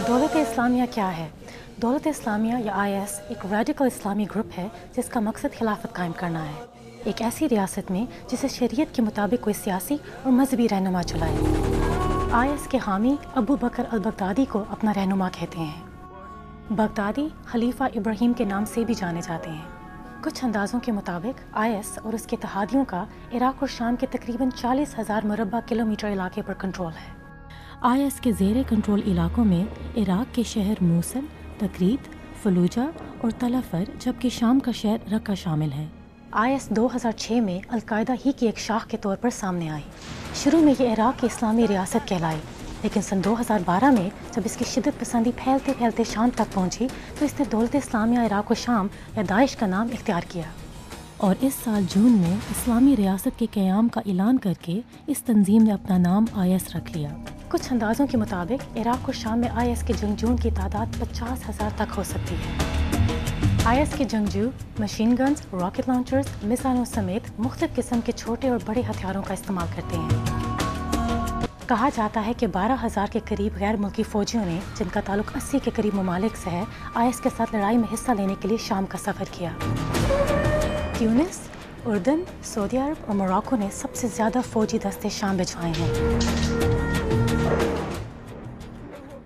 دولت اسلامیہ کیا ہے؟ دولت اسلامیہ یا IS ایک ریڈیکل اسلامی گروپ ہے جس کا مقصد خلافت قائم کرنا ہے، ایک ایسی ریاست میں جسے شریعت کے مطابق کوئی سیاسی اور مذہبی رہنما چلائے۔ IS کے حامی ابو بکر البغدادی کو اپنا رہنما کہتے ہیں۔ بغدادی خلیفہ ابراہیم کے نام سے بھی جانے جاتے ہیں۔ کچھ اندازوں کے مطابق IS اور اس کے اتحادیوں کا عراق اور شام کے تقریباً 40,000 مربع کلومیٹر علاقے پر کنٹرول ہے۔ IS کے زیر کنٹرول علاقوں میں عراق کے شہر موصل، تکریت، فلوجہ اور تلفر، جبکہ شام کا شہر رقہ شامل ہے۔ IS 2006 میں القاعدہ ہی کی ایک شاخ کے طور پر سامنے آئی۔ شروع میں یہ عراق کی اسلامی ریاست کہلائی، لیکن سن 2012 میں جب اس کی شدت پسندی پھیلتے پھیلتے شام تک پہنچی تو اس نے دولت اسلامیہ عراق و شام یا داعش کا نام اختیار کیا، اور اس سال جون میں اسلامی ریاست کے قیام کا اعلان کر کے اس تنظیم نے اپنا نام IS رکھ لیا۔ کچھ اندازوں کے مطابق عراق اور شام میں IS کے جنگجوؤں کی تعداد 50,000 تک ہو سکتی ہے۔ IS کے جنگجو مشین گنز، راکٹ لانچرز، میزائلوں سمیت مختلف قسم کے چھوٹے اور بڑے ہتھیاروں کا استعمال کرتے ہیں۔ کہا جاتا ہے کہ 12,000 کے قریب غیر ملکی فوجیوں نے، جن کا تعلق 80 کے قریب ممالک سے ہے، IS کے ساتھ لڑائی میں حصہ لینے کے لیے شام کا سفر کیا۔ تیونس، اردن، سعودی عرب اور موراکو نے سب سے زیادہ فوجی دستے شام بھجوائے ہیں۔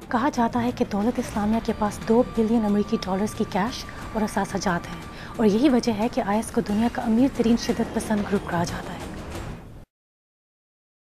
کہا جاتا ہے کہ دولت اسلامیہ کے پاس 2 بلین امریکی ڈالرز کی کیش اور اثاثہ جات ہیں، اور یہی وجہ ہے کہ IS کو دنیا کا امیر ترین شدت پسند گروپ کہا جاتا ہے۔